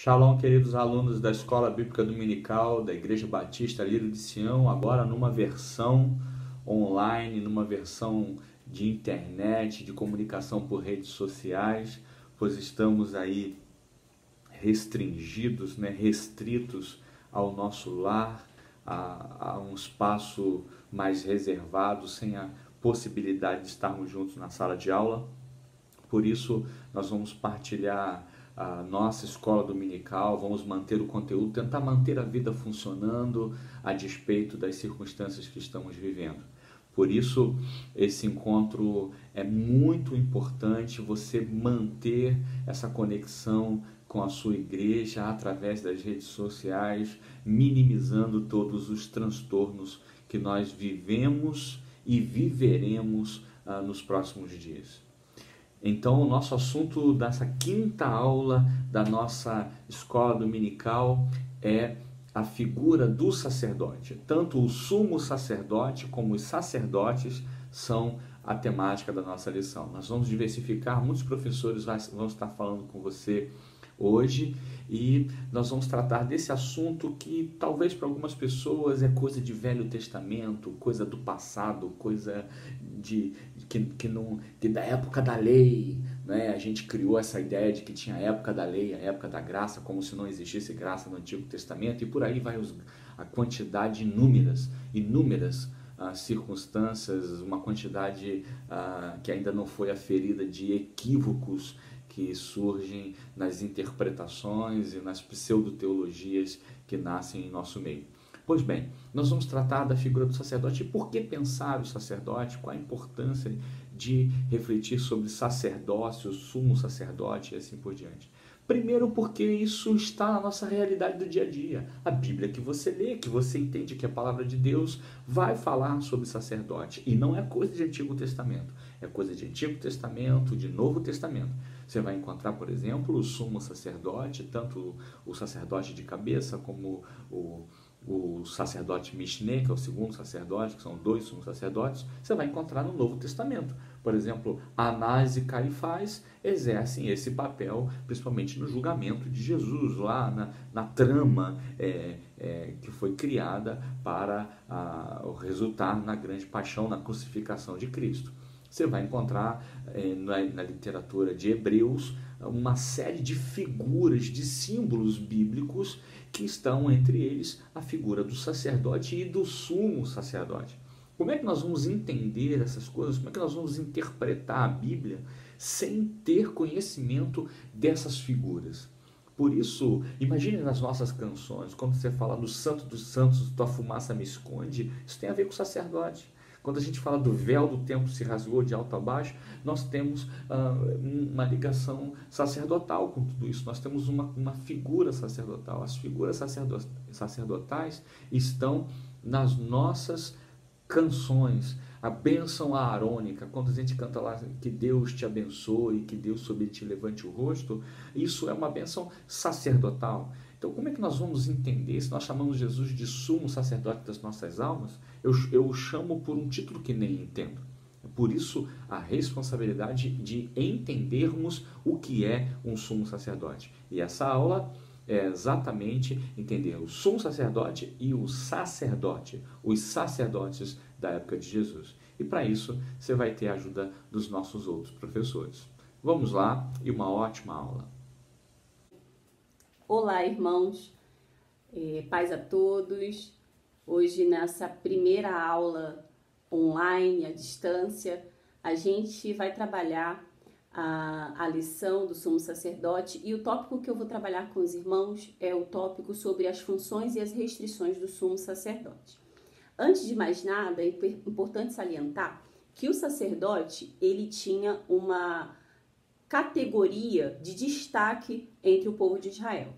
Shalom, queridos alunos da Escola Bíblica Dominical da Igreja Batista Lírio de Sião, agora numa versão online, numa versão de internet, de comunicação por redes sociais, pois estamos aí restringidos, restritos ao nosso lar, a um espaço mais reservado, sem a possibilidade de estarmos juntos na sala de aula. Por isso, nós vamos partilhar a nossa escola dominical, vamos manter o conteúdo, tentar manter a vida funcionando a despeito das circunstâncias que estamos vivendo. Por isso, esse encontro é muito importante, você manter essa conexão com a sua igreja através das redes sociais, minimizando todos os transtornos que nós vivemos e viveremos nos próximos dias. Então, o nosso assunto dessa quinta aula da nossa escola dominical é a figura do sacerdote. Tanto o sumo sacerdote como os sacerdotes são a temática da nossa lição. Nós vamos diversificar, muitos professores vão estar falando com você hoje e nós vamos tratar desse assunto que talvez para algumas pessoas é coisa de Velho Testamento, coisa do passado, coisa que da época da lei, né? A gente criou essa ideia de que tinha a época da lei, a época da graça, como se não existisse graça no Antigo Testamento, e por aí vai a quantidade inúmeras circunstâncias, uma quantidade que ainda não foi aferida de equívocos que surgem nas interpretações e nas pseudo-teologias que nascem em nosso meio. Pois bem, nós vamos tratar da figura do sacerdote e por que pensar o sacerdote, qual a importância de refletir sobre sacerdócio, sumo sacerdote e assim por diante. Primeiro porque isso está na nossa realidade do dia a dia. A Bíblia que você lê, que você entende que a palavra de Deus vai falar sobre sacerdote. E não é coisa de Antigo Testamento, é coisa de Antigo Testamento, de Novo Testamento. Você vai encontrar, por exemplo, o sumo sacerdote, tanto o sacerdote de cabeça como o sacerdote Mishneh, que é o segundo sacerdote, que são dois sumos sacerdotes, você vai encontrar no Novo Testamento. Por exemplo, Anás e Caifás exercem esse papel, principalmente no julgamento de Jesus, lá na trama que foi criada para resultar na grande paixão, na crucificação de Cristo. Você vai encontrar na literatura de Hebreus uma série de figuras, de símbolos bíblicos que estão entre eles a figura do sacerdote e do sumo sacerdote. Como é que nós vamos entender essas coisas? Como é que nós vamos interpretar a Bíblia sem ter conhecimento dessas figuras? Por isso, imagine nas nossas canções, quando você fala do Santo dos Santos, tua fumaça me esconde, isso tem a ver com o sacerdote. Quando a gente fala do véu do templo se rasgou de alto a baixo, nós temos uma ligação sacerdotal com tudo isso. Nós temos uma figura sacerdotal. As figuras sacerdotais estão nas nossas canções. A bênção aarônica, quando a gente canta lá que Deus te abençoe, que Deus sobre ti levante o rosto, isso é uma bênção sacerdotal. Então, como é que nós vamos entender, se nós chamamos Jesus de sumo sacerdote das nossas almas, eu o chamo por um título que nem entendo. Por isso, a responsabilidade de entendermos o que é um sumo sacerdote. E essa aula é exatamente entender o sumo sacerdote e o sacerdote, os sacerdotes da época de Jesus. E para isso, você vai ter a ajuda dos nossos outros professores. Vamos lá, e uma ótima aula. Olá, irmãos, paz a todos. Hoje, nessa primeira aula online, à distância, a gente vai trabalhar a lição do sumo sacerdote e o tópico que eu vou trabalhar com os irmãos é o tópico sobre as funções e as restrições do sumo sacerdote. Antes de mais nada, é importante salientar que o sacerdote, ele tinha uma categoria de destaque entre o povo de Israel.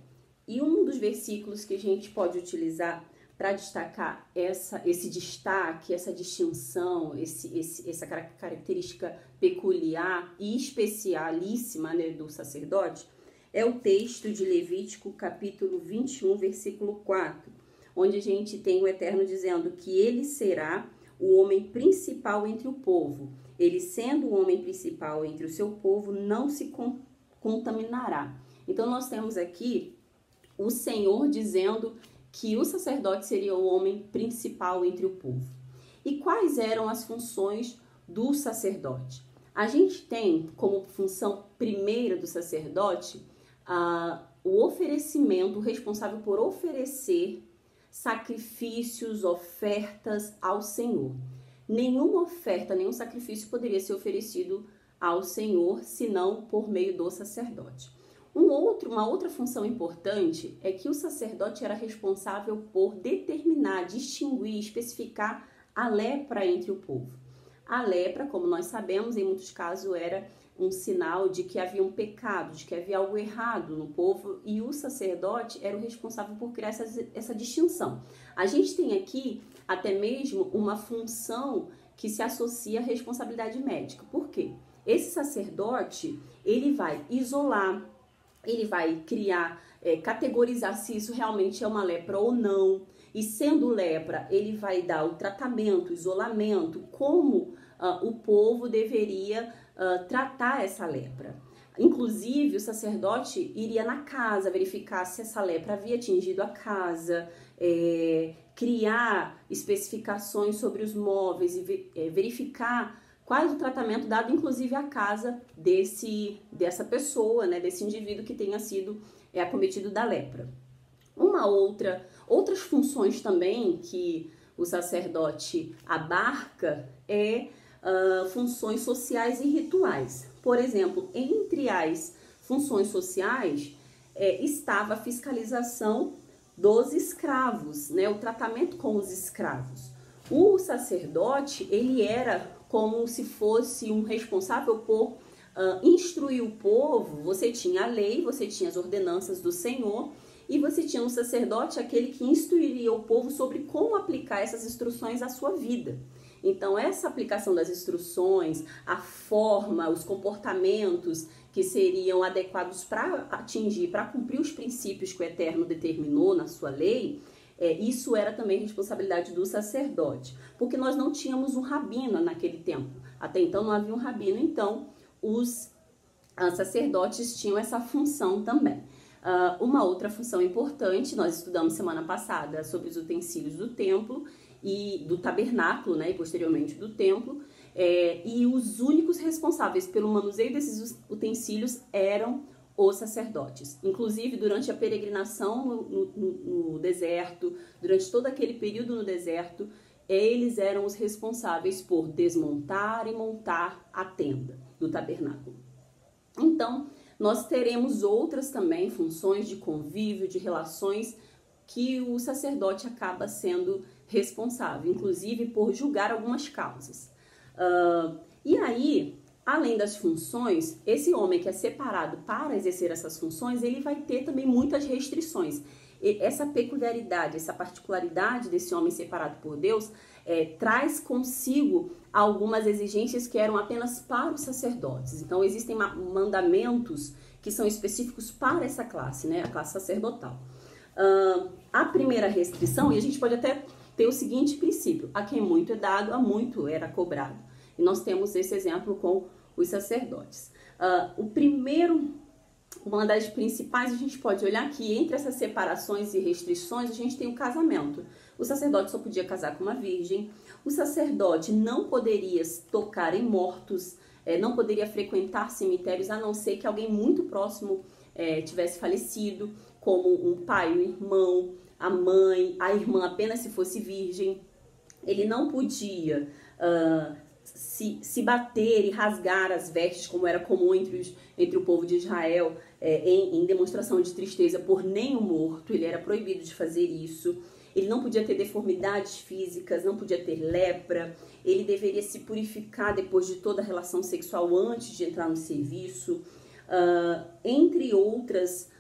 E um dos versículos que a gente pode utilizar para destacar esse destaque, essa distinção, essa característica peculiar e especialíssima, né, do sacerdote, é o texto de Levítico, capítulo 21, versículo 4, onde a gente tem o Eterno dizendo que ele será o homem principal entre o povo. Ele, sendo o homem principal entre o seu povo, não se contaminará. Então, nós temos aqui o Senhor dizendo que o sacerdote seria o homem principal entre o povo. E quais eram as funções do sacerdote? A gente tem como função primeira do sacerdote o oferecimento, o responsável por oferecer sacrifícios, ofertas ao Senhor. Nenhuma oferta, nenhum sacrifício poderia ser oferecido ao Senhor, senão por meio do sacerdote. Uma outra função importante é que o sacerdote era responsável por determinar, distinguir, especificar a lepra entre o povo. A lepra, como nós sabemos, em muitos casos era um sinal de que havia um pecado, de que havia algo errado no povo, e o sacerdote era o responsável por criar essa distinção. A gente tem aqui até mesmo uma função que se associa à responsabilidade médica. Por quê? Esse sacerdote, ele vai isolar, ele vai criar, categorizar se isso realmente é uma lepra ou não. E sendo lepra, ele vai dar o tratamento, o isolamento, como o povo deveria tratar essa lepra. Inclusive, o sacerdote iria na casa verificar se essa lepra havia atingido a casa, criar especificações sobre os móveis e verificar qual é o tratamento dado, inclusive, à casa dessa pessoa, né, desse indivíduo que tenha sido acometido da lepra. Outras funções também que o sacerdote abarca funções sociais e rituais. Por exemplo, entre as funções sociais estava a fiscalização dos escravos, né, o tratamento com os escravos. O sacerdote, ele era como se fosse um responsável por instruir o povo. Você tinha a lei, você tinha as ordenanças do Senhor, e você tinha um sacerdote, aquele que instruiria o povo sobre como aplicar essas instruções à sua vida. Então, essa aplicação das instruções, a forma, os comportamentos que seriam adequados para atingir, para cumprir os princípios que o Eterno determinou na sua lei, isso era também responsabilidade do sacerdote, porque nós não tínhamos um rabino naquele tempo. Até então não havia um rabino, então os sacerdotes tinham essa função também. Uma outra função importante, nós estudamos semana passada sobre os utensílios do templo e do tabernáculo, né, e posteriormente do templo, e os únicos responsáveis pelo manuseio desses utensílios eram os sacerdotes. Inclusive, durante a peregrinação no deserto, durante todo aquele período no deserto, eles eram os responsáveis por desmontar e montar a tenda do tabernáculo. Então, nós teremos outras também funções de convívio, de relações, que o sacerdote acaba sendo responsável, inclusive por julgar algumas causas. E aí, além das funções, esse homem que é separado para exercer essas funções, ele vai ter também muitas restrições. Essa peculiaridade, essa particularidade desse homem separado por Deus traz consigo algumas exigências que eram apenas para os sacerdotes. Então, existem mandamentos que são específicos para essa classe, né, a classe sacerdotal. A primeira restrição, e a gente pode até ter o seguinte princípio: a quem muito é dado, a muito era cobrado. E nós temos esse exemplo com os sacerdotes. Uma das principais, a gente pode olhar que entre essas separações e restrições, a gente tem o casamento. O sacerdote só podia casar com uma virgem, o sacerdote não poderia tocar em mortos, não poderia frequentar cemitérios, a não ser que alguém muito próximo tivesse falecido, como um pai, um irmão, a mãe, a irmã apenas se fosse virgem. Ele não podia se bater e rasgar as vestes, como era comum entre o povo de Israel, em demonstração de tristeza por nenhum morto. Ele era proibido de fazer isso. Ele não podia ter deformidades físicas, não podia ter lepra. Ele deveria se purificar depois de toda a relação sexual antes de entrar no serviço. Entre outras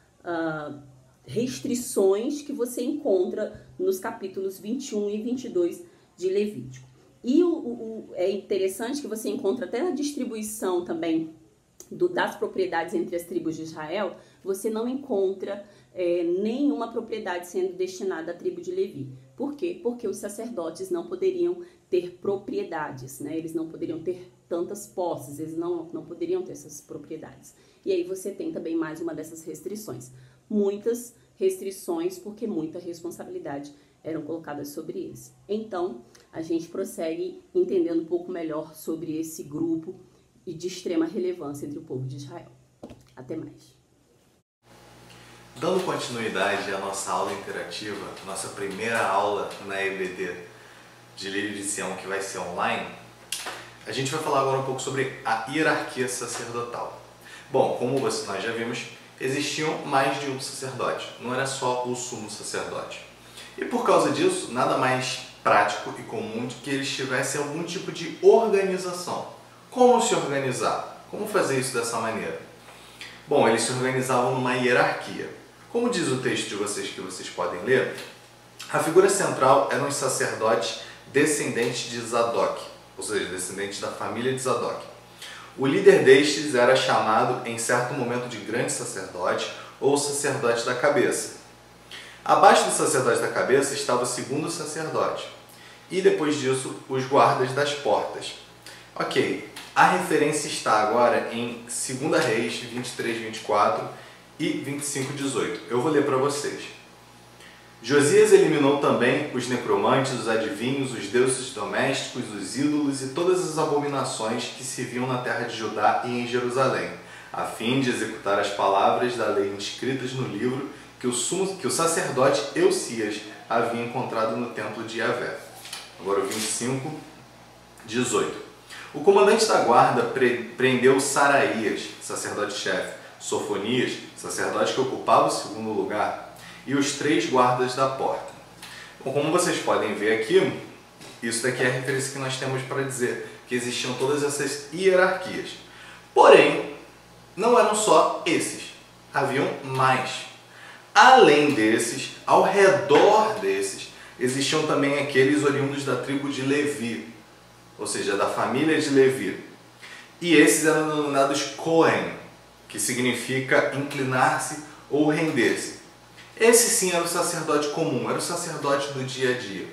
restrições que você encontra nos capítulos 21 e 22 de Levítico. E é interessante que você encontra até na distribuição também das propriedades entre as tribos de Israel, você não encontra nenhuma propriedade sendo destinada à tribo de Levi. Por quê? Porque os sacerdotes não poderiam ter propriedades, né? Eles não poderiam ter tantas posses, eles não poderiam ter essas propriedades. E aí você tem também mais uma dessas restrições. Muitas restrições, porque muita responsabilidade eram colocadas sobre eles. Então, a gente prossegue entendendo um pouco melhor sobre esse grupo e de extrema relevância entre o povo de Israel. Até mais. Dando continuidade à nossa aula interativa, nossa primeira aula na EBD de Lírio de Sião, que vai ser online, a gente vai falar agora um pouco sobre a hierarquia sacerdotal. Bom, como nós já vimos, existiam mais de um sacerdote, não era só o sumo sacerdote. E por causa disso, nada mais prático e comum de que eles tivessem algum tipo de organização. Como se organizar? Como fazer isso dessa maneira? Bom, eles se organizavam numa hierarquia. Como diz o texto de vocês que vocês podem ler, a figura central eram os sacerdotes descendentes de Zadok, ou seja, descendentes da família de Zadok. O líder destes era chamado em certo momento de grande sacerdote ou sacerdote da cabeça. Abaixo do sacerdote da cabeça estava o segundo sacerdote e depois disso os guardas das portas. Ok, a referência está agora em 2 Reis 23, 24 e 25, 18. Eu vou ler para vocês. Josias eliminou também os necromantes, os adivinhos, os deuses domésticos, os ídolos e todas as abominações que se viam na terra de Judá e em Jerusalém, a fim de executar as palavras da lei inscritas no livro que o sacerdote Eucias havia encontrado no templo de Yahvé. Agora o 25, 18. O comandante da guarda prendeu Saraías, sacerdote-chefe, Sofonias, sacerdote que ocupava o segundo lugar, e os 3 guardas da porta. Bom, como vocês podem ver aqui, isso daqui é a referência que nós temos para dizer que existiam todas essas hierarquias. Porém, não eram só esses, haviam mais. Além desses, ao redor desses, existiam também aqueles oriundos da tribo de Levi, ou seja, da família de Levi. E esses eram denominados Cohen, que significa inclinar-se ou render-se. Esse sim era o sacerdote comum, era o sacerdote do dia a dia.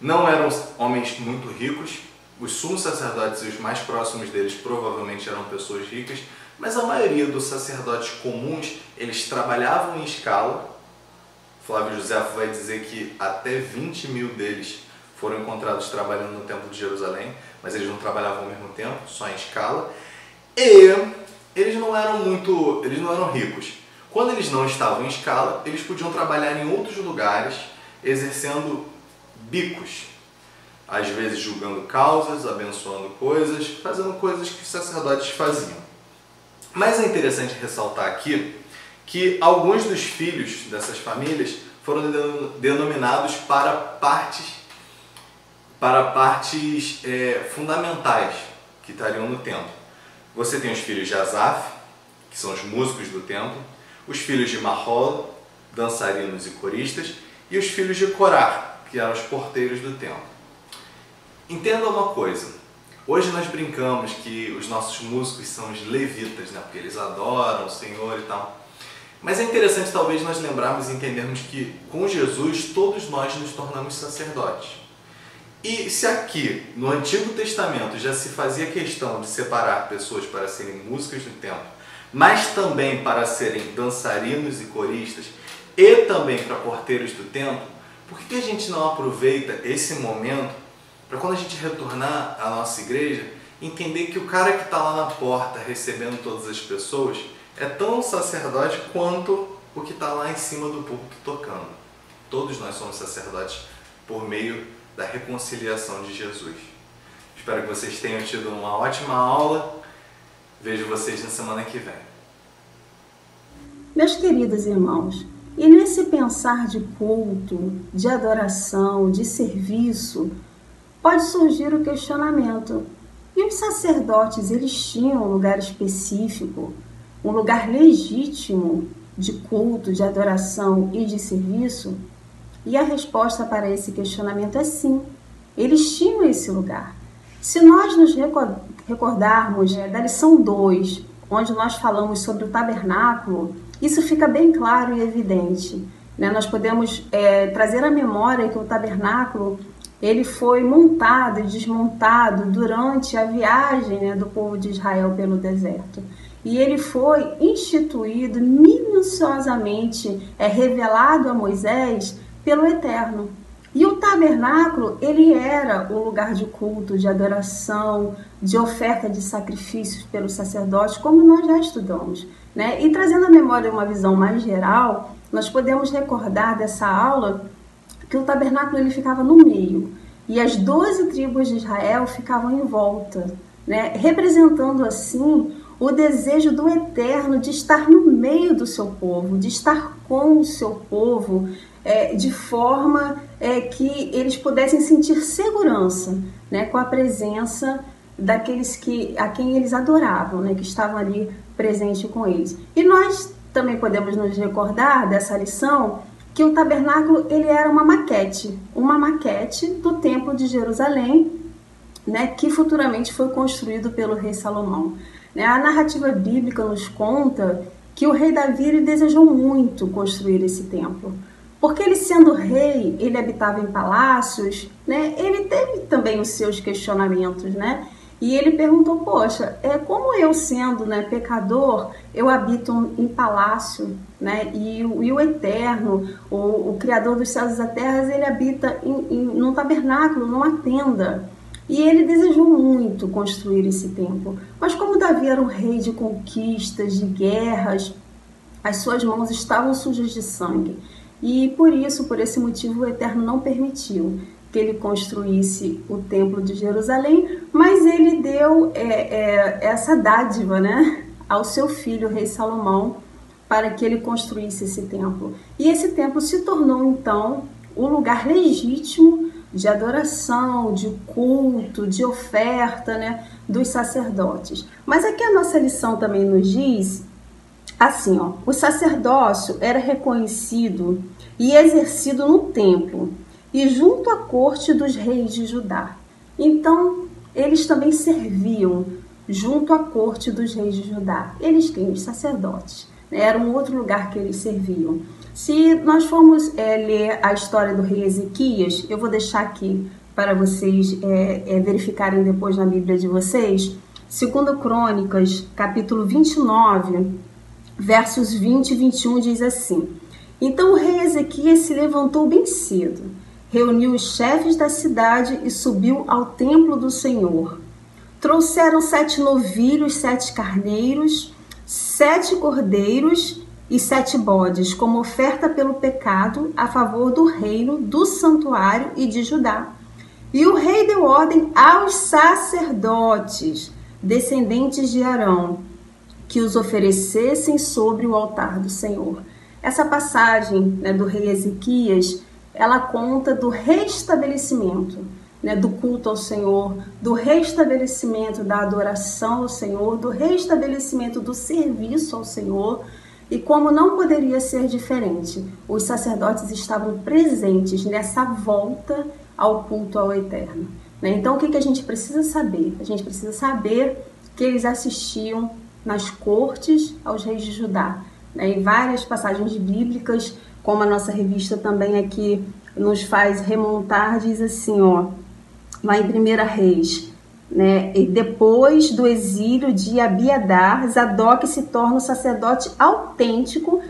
Não eram homens muito ricos, os sumos sacerdotes e os mais próximos deles provavelmente eram pessoas ricas, mas a maioria dos sacerdotes comuns, eles trabalhavam em escala. Flávio Josefo vai dizer que até 20 mil deles foram encontrados trabalhando no Templo de Jerusalém, mas eles não trabalhavam ao mesmo tempo, só em escala. E eles não eram ricos. Quando eles não estavam em escala, eles podiam trabalhar em outros lugares, exercendo bicos, às vezes julgando causas, abençoando coisas, fazendo coisas que os sacerdotes faziam. Mas é interessante ressaltar aqui que alguns dos filhos dessas famílias foram denominados para partes fundamentais que estariam no templo. Você tem os filhos de Asaf, que são os músicos do templo, os filhos de Mahol, dançarinos e coristas, e os filhos de Corá, que eram os porteiros do templo. Entenda uma coisa, hoje nós brincamos que os nossos músicos são os levitas, né? Porque eles adoram o Senhor e tal. Mas é interessante talvez nós lembrarmos e entendermos que com Jesus todos nós nos tornamos sacerdotes. E se aqui no Antigo Testamento já se fazia questão de separar pessoas para serem músicos do templo, mas também para serem dançarinos e coristas, e também para porteiros do templo, por que a gente não aproveita esse momento para quando a gente retornar à nossa igreja, entender que o cara que está lá na porta recebendo todas as pessoas é tão sacerdote quanto o que está lá em cima do púlpito tocando. Todos nós somos sacerdotes por meio da reconciliação de Jesus. Espero que vocês tenham tido uma ótima aula. Vejo vocês na semana que vem. Meus queridos irmãos, e nesse pensar de culto, de adoração, de serviço, pode surgir o questionamento. E os sacerdotes, eles tinham um lugar específico, um lugar legítimo de culto, de adoração e de serviço? E a resposta para esse questionamento é sim, eles tinham esse lugar. Se nós nos recordarmos da lição 2, onde nós falamos sobre o tabernáculo, isso fica bem claro e evidente. Nós podemos trazer à memória que o tabernáculo ele foi montado e desmontado durante a viagem, né, do povo de Israel pelo deserto. E ele foi instituído minuciosamente, revelado a Moisés pelo Eterno. E o tabernáculo, ele era o lugar de culto, de adoração, de oferta de sacrifícios pelos sacerdotes, como nós já estudamos, né? E trazendo à memória uma visão mais geral, nós podemos recordar dessa aula que o tabernáculo ele ficava no meio e as 12 tribos de Israel ficavam em volta, né? Representando assim o desejo do Eterno de estar no meio do seu povo, de estar com o seu povo, de forma que eles pudessem sentir segurança, né, com a presença daqueles a quem eles adoravam, né, que estavam ali presentes com eles. E nós também podemos nos recordar dessa lição que o tabernáculo ele era uma maquete do Templo de Jerusalém, né, que futuramente foi construído pelo rei Salomão. A narrativa bíblica nos conta que o rei Davi ele desejou muito construir esse templo, porque ele sendo rei, ele habitava em palácios, né? Ele teve também os seus questionamentos, né? E ele perguntou, poxa, como eu sendo, né, pecador, eu habito em palácio, né? E o Eterno, o Criador dos céus e da terra, ele habita num tabernáculo, numa tenda. E ele desejou muito construir esse templo. Mas como Davi era um rei de conquistas, de guerras, as suas mãos estavam sujas de sangue. E por esse motivo, o Eterno não permitiu que ele construísse o Templo de Jerusalém, mas ele deu essa dádiva, né, ao seu filho, o rei Salomão, para que ele construísse esse templo. E esse templo se tornou, então, o lugar legítimo de adoração, de culto, de oferta, né, dos sacerdotes. Mas aqui a nossa lição também nos diz assim, o sacerdócio era reconhecido e exercido no templo e junto à corte dos reis de Judá. Então, eles também serviam junto à corte dos reis de Judá. Eles têm os sacerdotes, né? Era um outro lugar que eles serviam. Se nós formos ler a história do rei Ezequias, eu vou deixar aqui para vocês verificarem depois na Bíblia de vocês, 2 Crônicas, capítulo 29, versos 20 e 21 diz assim: Então o rei Ezequias se levantou bem cedo, reuniu os chefes da cidade e subiu ao templo do Senhor. Trouxeram 7 novilhos, 7 carneiros, 7 cordeiros e 7 bodes, como oferta pelo pecado a favor do reino, do santuário e de Judá. E o rei deu ordem aos sacerdotes, descendentes de Arão, que os oferecessem sobre o altar do Senhor. Essa passagem, né, do rei Ezequias, ela conta do restabelecimento, né, do culto ao Senhor, do restabelecimento da adoração ao Senhor, do restabelecimento do serviço ao Senhor. E como não poderia ser diferente, os sacerdotes estavam presentes nessa volta ao culto ao Eterno, né? Então, o que a gente precisa saber? A gente precisa saber que eles assistiam nas cortes aos reis de Judá, né? Em várias passagens bíblicas, como a nossa revista também aqui nos faz remontar, diz assim, lá em 1 Reis, né? E depois do exílio de Abiadar, Zadok se torna o sacerdote autêntico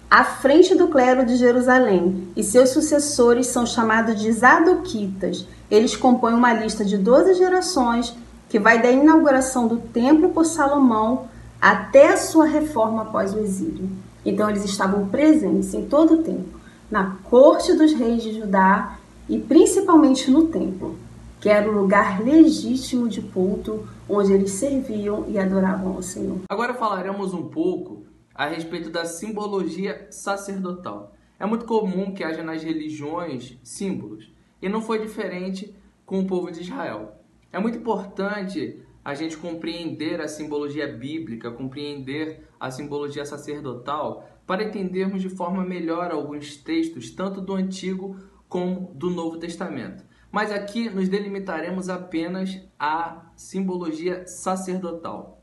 à frente do clero de Jerusalém, e seus sucessores são chamados de Zadoquitas. Eles compõem uma lista de 12 gerações que vai da inauguração do templo por Salomão até a sua reforma após o exílio. Então eles estavam presentes em todo o tempo, na corte dos reis de Judá e principalmente no templo, que era o lugar legítimo de culto, onde eles serviam e adoravam ao Senhor. Agora falaremos um pouco a respeito da simbologia sacerdotal. É muito comum que haja nas religiões símbolos, e não foi diferente com o povo de Israel. É muito importante a gente compreender a simbologia bíblica, compreender a simbologia sacerdotal, para entendermos de forma melhor alguns textos, tanto do Antigo como do Novo Testamento. Mas aqui nos delimitaremos apenas a simbologia sacerdotal.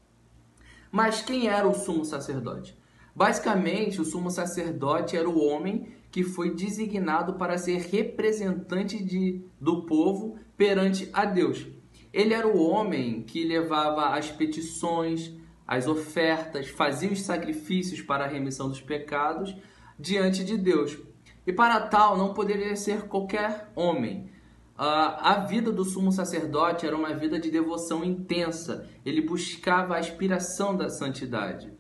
Mas quem era o sumo sacerdote? Basicamente, o sumo sacerdote era o homem que foi designado para ser representante do povo perante a Deus. Ele era o homem que levava as petições, as ofertas, fazia os sacrifícios para a remissão dos pecados diante de Deus. E para tal não poderia ser qualquer homem. A vida do sumo sacerdote era uma vida de devoção intensa. Ele buscava a aspiração da santidade.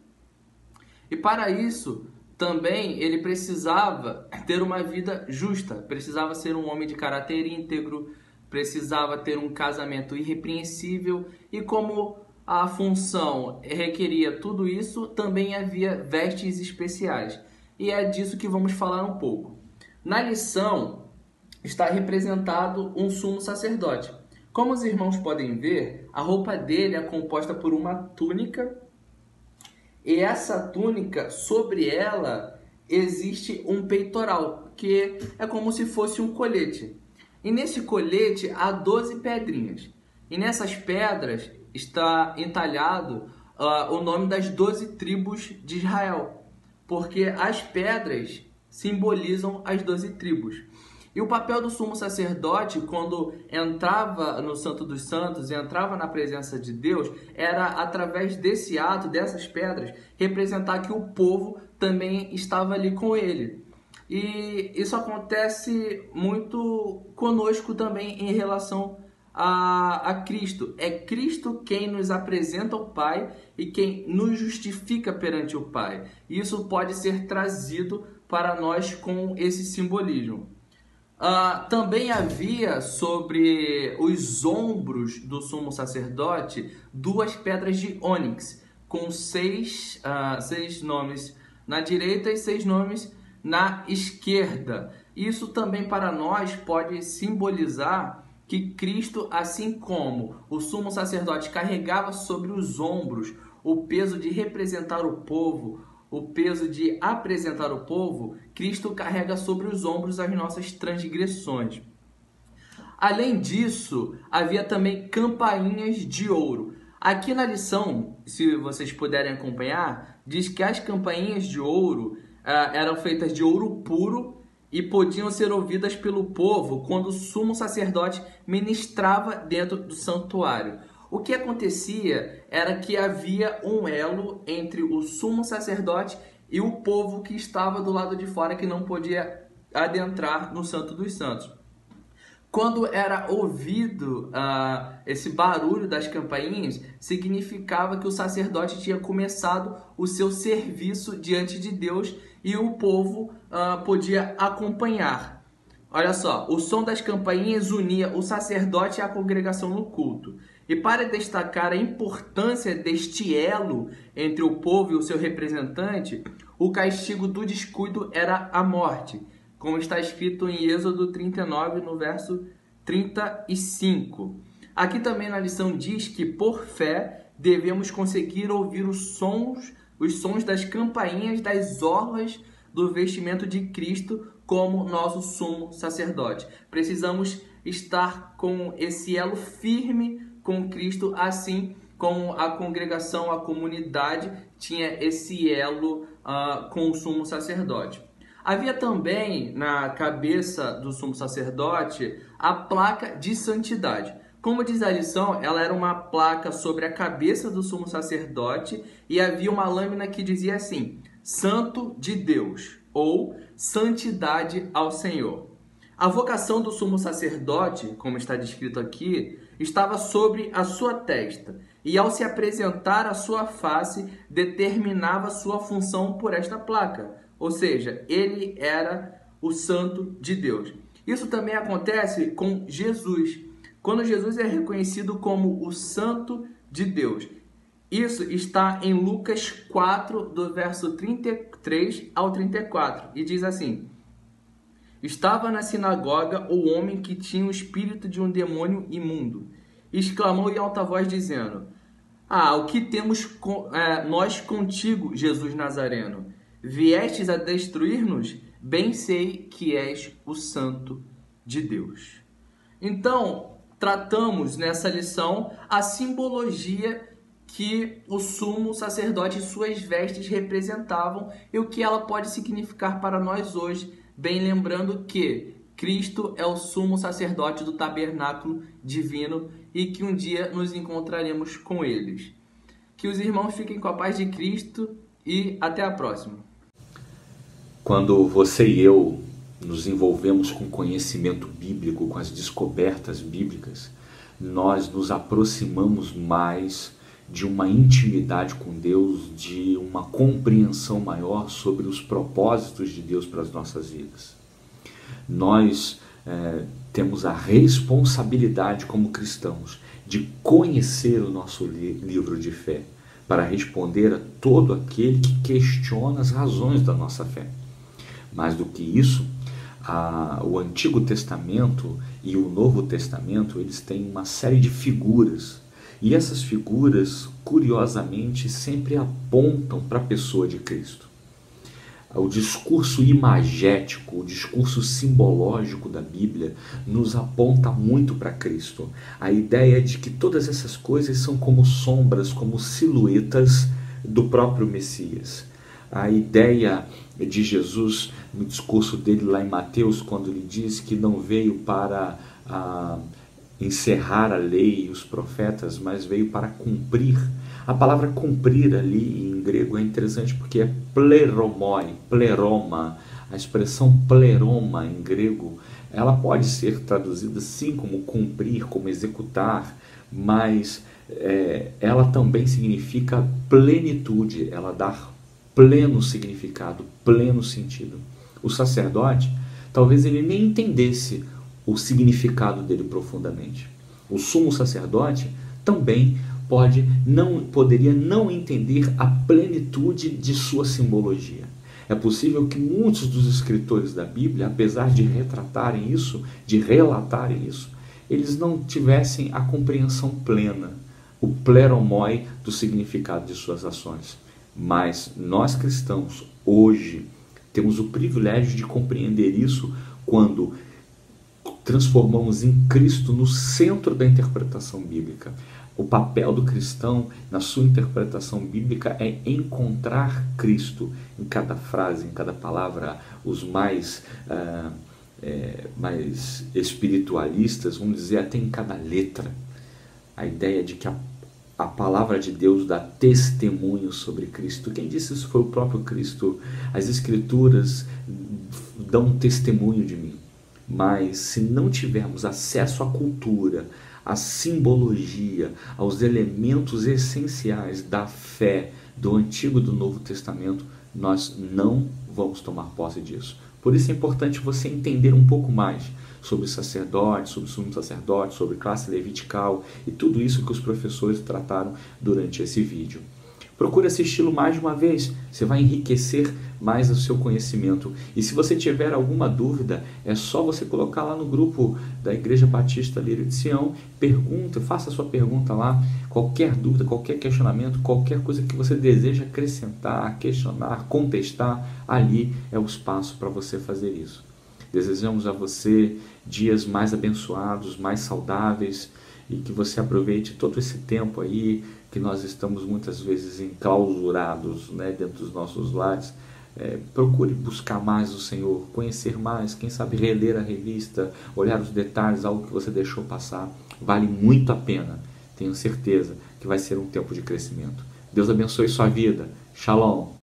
E para isso, também ele precisava ter uma vida justa, precisava ser um homem de caráter íntegro, precisava ter um casamento irrepreensível, e como a função requeria tudo isso, também havia vestes especiais. E é disso que vamos falar um pouco. Na lição está representado um sumo sacerdote. Como os irmãos podem ver, a roupa dele é composta por uma túnica, e essa túnica, sobre ela, existe um peitoral, que é como se fosse um colete. E nesse colete há 12 pedrinhas. E nessas pedras está entalhado o nome das 12 tribos de Israel, porque as pedras simbolizam as 12 tribos. E o papel do sumo sacerdote, quando entrava no Santo dos Santos e entrava na presença de Deus, era através desse ato, dessas pedras, representar que o povo também estava ali com ele. E isso acontece muito conosco também em relação a Cristo. É Cristo quem nos apresenta o Pai e quem nos justifica perante o Pai. Isso pode ser trazido para nós com esse simbolismo. Também havia sobre os ombros do sumo sacerdote 2 pedras de ônix, com 6 nomes na direita e 6 nomes na esquerda. Isso também para nós pode simbolizar que Cristo, assim como o sumo sacerdote carregava sobre os ombros o peso de representar o povo, o peso de apresentar o povo, Cristo carrega sobre os ombros as nossas transgressões. Além disso, havia também campainhas de ouro. Aqui na lição, se vocês puderem acompanhar, diz que as campainhas de ouro eram feitas de ouro puro e podiam ser ouvidas pelo povo quando o sumo sacerdote ministrava dentro do santuário. O que acontecia era que havia um elo entre o sumo sacerdote e o povo que estava do lado de fora, que não podia adentrar no Santo dos Santos. Quando era ouvido esse barulho das campainhas, significava que o sacerdote tinha começado o seu serviço diante de Deus e o povo podia acompanhar. Olha só, o som das campainhas unia o sacerdote e a congregação no culto. E para destacar a importância deste elo entre o povo e o seu representante, o castigo do descuido era a morte, como está escrito em Êxodo 39, no verso 35. Aqui também na lição diz que, por fé, devemos conseguir ouvir os sons das campainhas das orlas do vestimento de Cristo como nosso sumo sacerdote. Precisamos estar com esse elo firme com Cristo, assim como a congregação, a comunidade tinha esse elo com o sumo sacerdote. Havia também na cabeça do sumo sacerdote a placa de santidade. Como diz a lição, ela era uma placa sobre a cabeça do sumo sacerdote e havia uma lâmina que dizia assim: Santo de Deus, ou Santidade ao Senhor. A vocação do sumo sacerdote, como está descrito aqui, estava sobre a sua testa, e ao se apresentar a sua face, determinava sua função por esta placa, ou seja, ele era o Santo de Deus. Isso também acontece com Jesus, quando Jesus é reconhecido como o Santo de Deus. Isso está em Lucas 4, do verso 33 ao 34, e diz assim: Estava na sinagoga o homem que tinha o espírito de um demônio imundo. Exclamou em alta voz, dizendo: o que temos nós contigo, Jesus Nazareno? Viestes a destruir-nos? Bem sei que és o Santo de Deus. Então, tratamos nessa lição a simbologia que o sumo sacerdote e suas vestes representavam e o que ela pode significar para nós hoje bem lembrando que Cristo é o sumo sacerdote do tabernáculo divino e que um dia nos encontraremos com eles. Que os irmãos fiquem com a paz de Cristo e até a próxima. Quando você e eu nos envolvemos com conhecimento bíblico, com as descobertas bíblicas, nós nos aproximamos mais de uma intimidade com Deus, de uma compreensão maior sobre os propósitos de Deus para as nossas vidas. Nós temos a responsabilidade como cristãos de conhecer o nosso livro de fé para responder a todo aquele que questiona as razões da nossa fé. Mais do que isso, o Antigo Testamento e o Novo Testamento, eles têm uma série de figuras. E essas figuras, curiosamente, sempre apontam para a pessoa de Cristo. O discurso imagético, o discurso simbológico da Bíblia nos aponta muito para Cristo. A ideia de que todas essas coisas são como sombras, como silhuetas do próprio Messias. A ideia de Jesus no discurso dele lá em Mateus, quando ele diz que não veio para encerrar a lei e os profetas, mas veio para cumprir. A palavra cumprir ali em grego é interessante porque é pleromoi, pleroma. A expressão pleroma em grego, ela pode ser traduzida sim como cumprir, como executar, mas ela também significa plenitude, ela dá pleno significado, pleno sentido. O sacerdote, talvez ele nem entendesse o significado dele profundamente. O sumo sacerdote também poderia não entender a plenitude de sua simbologia. É possível que muitos dos escritores da Bíblia, apesar de retratarem isso, de relatarem isso, eles não tivessem a compreensão plena, o pleromoi do significado de suas ações. Mas nós cristãos, hoje, temos o privilégio de compreender isso quando transformamos em Cristo no centro da interpretação bíblica. O papel do cristão na sua interpretação bíblica é encontrar Cristo em cada frase, em cada palavra. Os mais espiritualistas vão dizer até em cada letra. A ideia de que a palavra de Deus dá testemunho sobre Cristo. Quem disse isso foi o próprio Cristo. As Escrituras dão testemunho de mim. Mas se não tivermos acesso à cultura, à simbologia, aos elementos essenciais da fé do Antigo e do Novo Testamento, nós não vamos tomar posse disso. Por isso é importante você entender um pouco mais sobre sacerdote, sobre sumo sacerdote, sobre classe levitical e tudo isso que os professores trataram durante esse vídeo. Procure assisti-lo mais de uma vez, você vai enriquecer mais o seu conhecimento. E se você tiver alguma dúvida, é só você colocar lá no grupo da Igreja Batista Lírio de Sião, faça a sua pergunta lá, qualquer dúvida, qualquer questionamento, qualquer coisa que você deseja acrescentar, questionar, contestar, ali é o espaço para você fazer isso. Desejamos a você dias mais abençoados, mais saudáveis e que você aproveite todo esse tempo aí que nós estamos muitas vezes enclausurados, dentro dos nossos lares. Procure buscar mais o Senhor, conhecer mais, quem sabe reler a revista, olhar os detalhes, algo que você deixou passar. Vale muito a pena. Tenho certeza que vai ser um tempo de crescimento. Deus abençoe sua vida. Shalom.